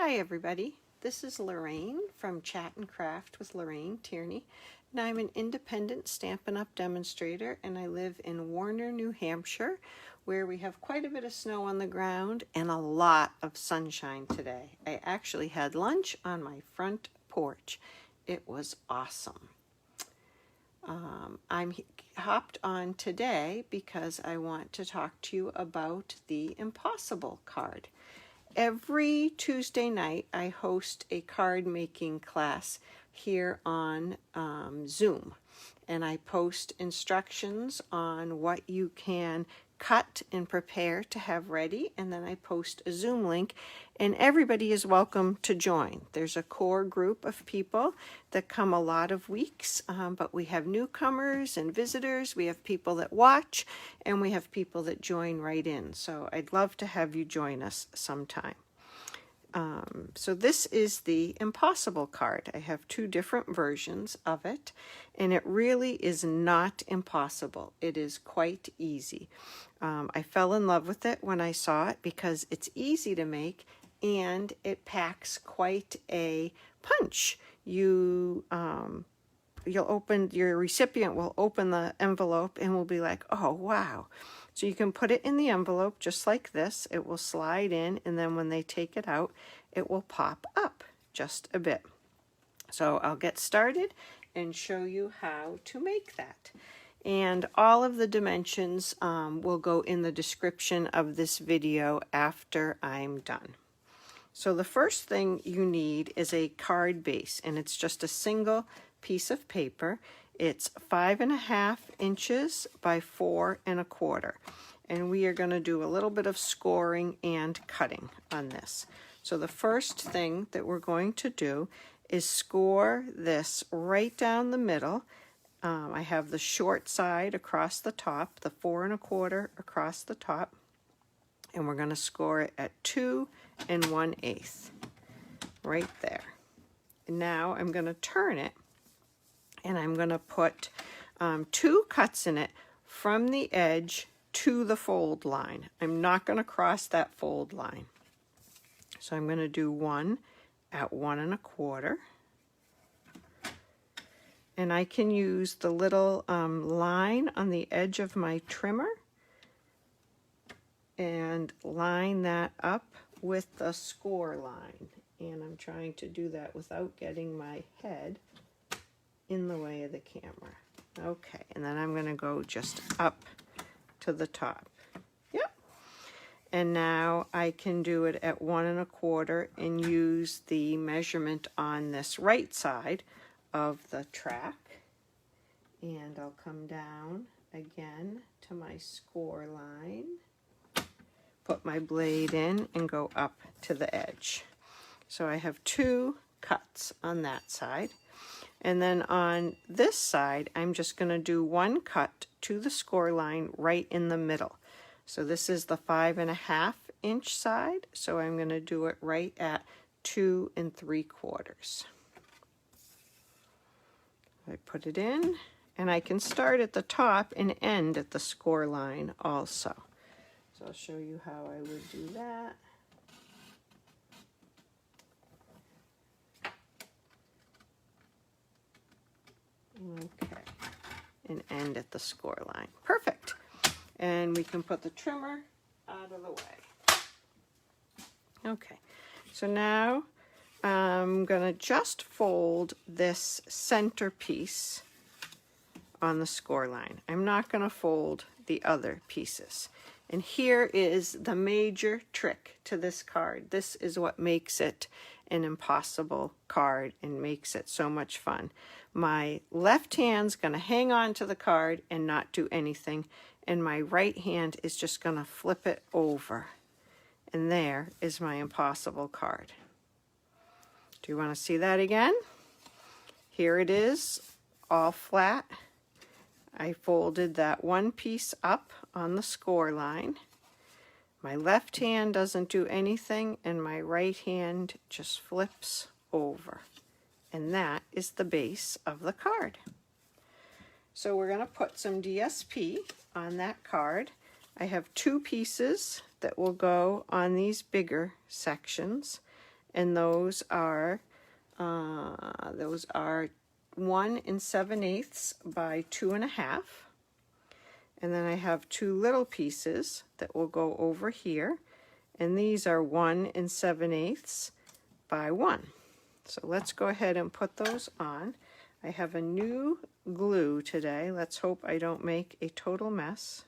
Hi everybody, this is Lorraine from Chat and Craft with Lorraine Tierney, and I'm an independent Stampin' Up! Demonstrator, and I live in Warner, New Hampshire, where we have quite a bit of snow on the ground and a lot of sunshine today. I actually had lunch on my front porch. It was awesome. I'm hopped on today because I want to talk to you about the Impossible card. Every Tuesday night, I host a card making class here on Zoom, and I post instructions on what you can cut and prepare to have ready, and then I post a Zoom link, and everybody is welcome to join. There's a core group of people that come a lot of weeks, but we have newcomers and visitors, we have people that watch, and we have people that join right in. So I'd love to have you join us sometime. So this is the Impossible card. I have two different versions of it, and it really is not impossible. It is quite easy. I fell in love with it when I saw it because it's easy to make and it packs quite a punch. You'll open, your recipient will open the envelope and will be like, oh wow. So you can put it in the envelope just like this. It will slide in, and then when they take it out, it will pop up just a bit. So I'll get started and show you how to make that. And all of the dimensions will go in the description of this video after I'm done. So the first thing you need is a card base, and it's just a single piece of paper. It's 5.5 inches by 4 1/4. And we are going to do a little bit of scoring and cutting on this. So the first thing that we're going to do is score this right down the middle. I have the short side across the top, the 4 1/4 across the top, and we're going to score it at 2 1/8 right there. And now I'm going to turn it, and I'm going to put 2 cuts in it from the edge to the fold line. I'm not going to cross that fold line. So I'm going to do one at 1 1/4. And I can use the little line on the edge of my trimmer and line that up with the score line. And I'm trying to do that without getting my head in the way of the camera. Okay, and then I'm going to go just up to the top. Yep. And now I can do it at 1 1/4 and use the measurement on this right side of the track. And I'll come down again to my score line, put my blade in, and go up to the edge. So I have 2 cuts on that side. And then on this side, I'm just going to do 1 cut to the score line right in the middle. So this is the 5.5 inch side, so I'm going to do it right at 2 3/4. I put it in, and I can start at the top and end at the score line also. So I'll show you how I would do that. Okay, and end at the score line. Perfect. And we can put the trimmer out of the way. Okay, so now I'm going to just fold this center piece on the score line. I'm not going to fold the other pieces. And here is the major trick to this card. This is what makes it an impossible card and makes it so much fun. My left hand's going to hang on to the card and not do anything, and my right hand is just going to flip it over. And there is my impossible card. Do you want to see that again? Here it is, all flat. I folded that one piece up on the score line. My left hand doesn't do anything, and my right hand just flips over. And that is the base of the card. So we're going to put some DSP on that card. I have 2 pieces that will go on these bigger sections, and those are 1 7/8 by 2.5. And then I have 2 little pieces that will go over here, and these are 1 7/8 by 1. So let's go ahead and put those on. I have a new glue today. Let's hope I don't make a total mess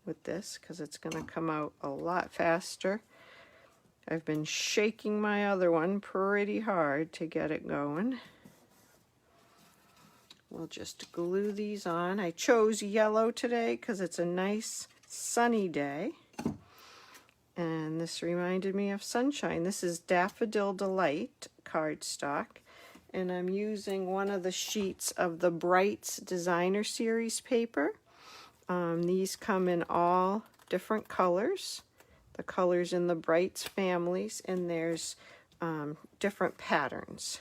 with this, because it's going to come out a lot faster. I've been shaking my other one pretty hard to get it going. We'll just glue these on. I chose yellow today because it's a nice sunny day. And this reminded me of sunshine. This is Daffodil Delight cardstock. And I'm using one of the sheets of the Brights Designer Series paper. These come in all different colors. The colors in the Brights families, and there's different patterns.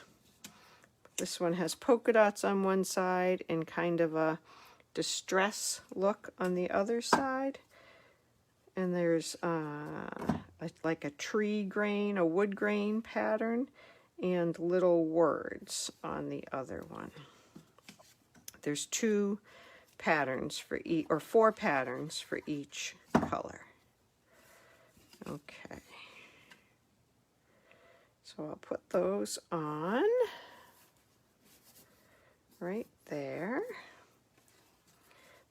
This one has polka dots on one side and kind of a distress look on the other side. And there's like a tree grain, a wood grain pattern, and little words on the other one. There's 2 patterns for each, or 4 patterns for each color. Okay. So I'll put those on right there.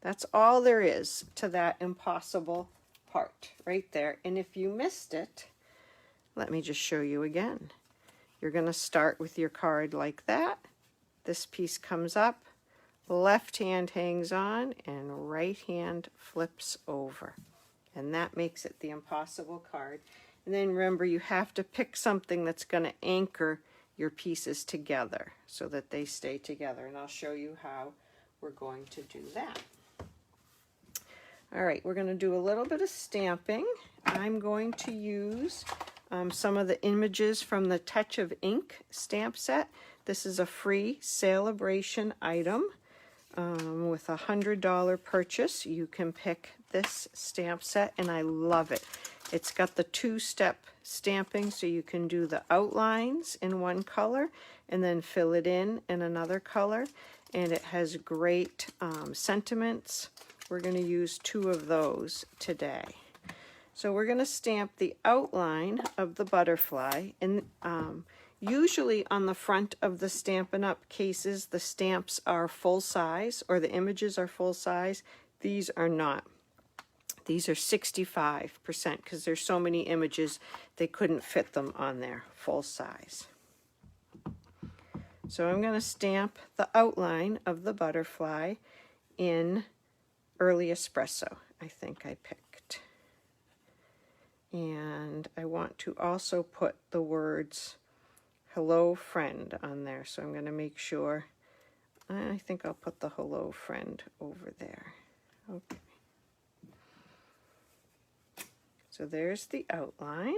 That's all there is to that impossible part right there. And if you missed it, let me just show you again. You're going to start with your card like that. This piece comes up, left hand hangs on, and right hand flips over. And that makes it the impossible card. And then remember, you have to pick something that's going to anchor your pieces together so that they stay together. And I'll show you how we're going to do that. All right, we're going to do a little bit of stamping. I'm going to use some of the images from the Touch of Ink stamp set. This is a free celebration item. With a $100 purchase, you can pick this stamp set, and I love it. It's got the 2-step stamping, so you can do the outlines in one color and then fill it in another color, and it has great sentiments. We're going to use 2 of those today. So we're going to stamp the outline of the butterfly, and usually on the front of the Stampin' Up! Cases, the stamps are full size, or the images are full size. These are not. These are 65% because there's so many images they couldn't fit them on there full size. So I'm going to stamp the outline of the butterfly in Early Espresso, I think I picked. And I want to also put the words hello friend on there, so I'm going to make sure. I think I'll put the hello friend over there. Okay. So there's the outline.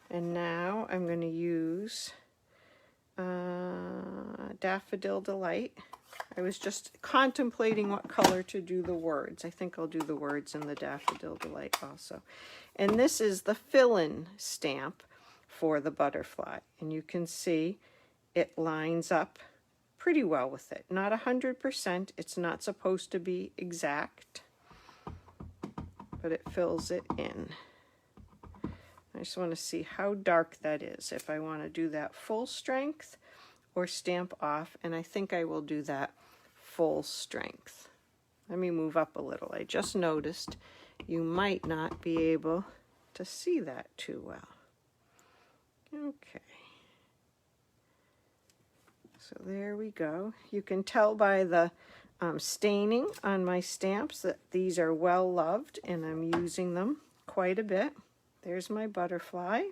And now I'm going to use Daffodil Delight. I was just contemplating what color to do the words. I think I'll do the words in the Daffodil Delight also. And this is the fill-in stamp for the butterfly. And you can see it lines up pretty well with it. Not 100%. It's not supposed to be exact, but it fills it in. I just want to see how dark that is, if I want to do that full strength or stamp off, and I think I will do that full strength. Let me move up a little. I just noticed you might not be able to see that too well. Okay. So there we go. You can tell by the staining on my stamps that these are well loved, and I'm using them quite a bit. There's my butterfly.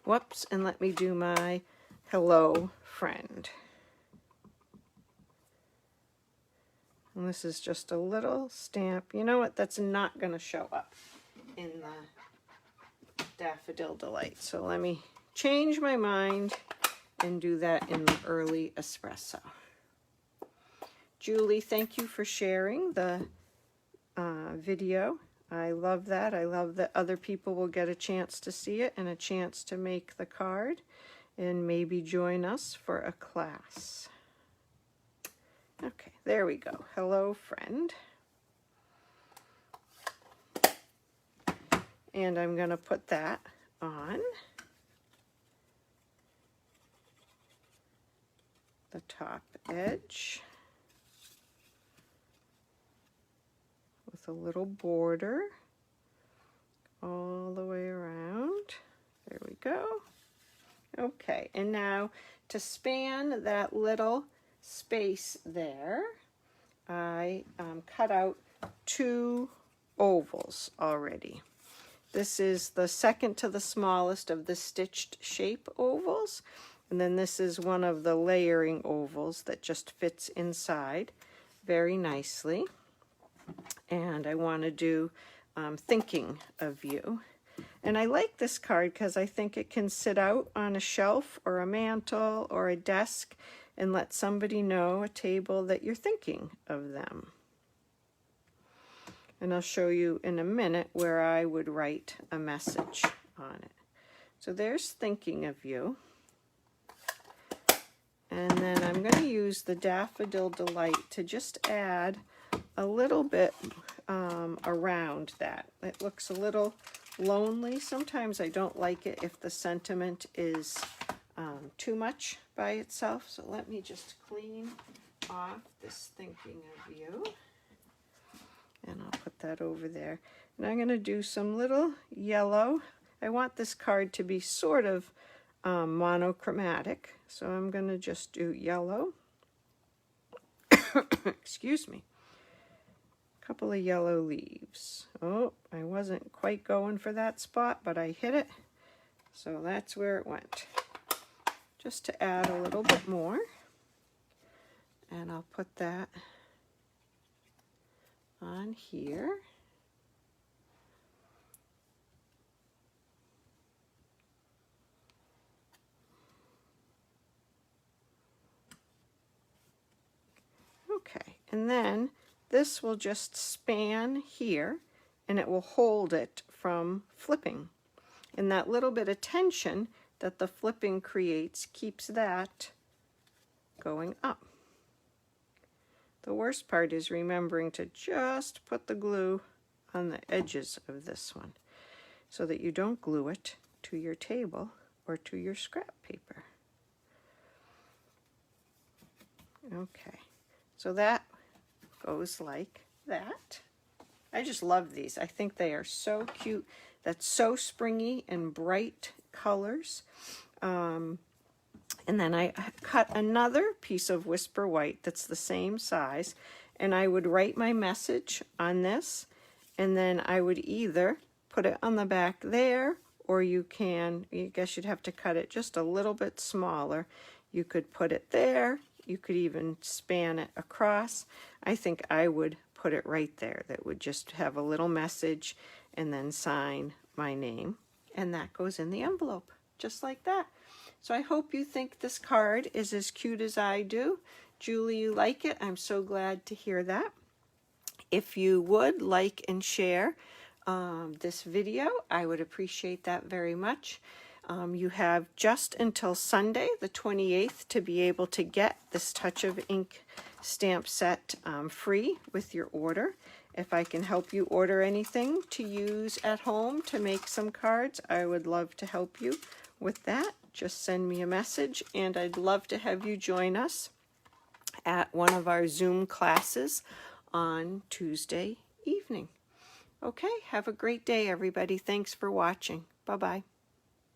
Whoops, and let me do my hello friend. And this is just a little stamp. You know what? That's not going to show up in the Daffodil Delight. So let me change my mind and do that in the Early Espresso. Julie, thank you for sharing the video I love that. I love that other people will get a chance to see it and a chance to make the card and maybe join us for a class. Okay, there we go. Hello, friend. And I'm going to put that on the top edge with a little border all the way around. There we go. Okay, and now to span that little space there, I cut out 2 ovals already. This is the second to the smallest of the stitched shape ovals, and then this is one of the layering ovals that just fits inside very nicely. And I want to do thinking of you. And I like this card because I think it can sit out on a shelf or a mantle or a desk and let somebody know, a table, that you're thinking of them. And I'll show you in a minute where I would write a message on it. So there's thinking of you. And then I'm going to use the Daffodil Delight to just add a little bit around that. It looks a little lonely. Sometimes I don't like it if the sentiment is too much by itself. So let me just clean off this thinking of you. And I'll put that over there. And I'm going to do some little yellow. I want this card to be sort of monochromatic. So I'm going to just do yellow. Excuse me. A couple of yellow leaves. Oh, I wasn't quite going for that spot, but I hit it. So that's where it went. Just to add a little bit more. And I'll put that on here. Okay, and then this will just span here and it will hold it from flipping. And that little bit of tension that the flipping creates keeps that going up. The worst part is remembering to just put the glue on the edges of this one so that you don't glue it to your table or to your scrap paper. Okay, so that goes like that. I just love these. I think they are so cute. That's so springy and bright colors. And then I cut another piece of Whisper White that's the same size, and I would write my message on this, and then I would either put it on the back there, or I guess you'd have to cut it just a little bit smaller. You could put it there. You could even span it across. I think I would put it right there. That would just have a little message and then sign my name. And that goes in the envelope, just like that. So I hope you think this card is as cute as I do. Julie, you like it. I'm so glad to hear that. If you would like and share this video, I would appreciate that very much. You have just until Sunday, the 28th, to be able to get this Touch of Ink stamp set free with your order. If I can help you order anything to use at home to make some cards, I would love to help you with that. Just send me a message, and I'd love to have you join us at one of our Zoom classes on Tuesday evening. Okay, have a great day, everybody. Thanks for watching. Bye-bye.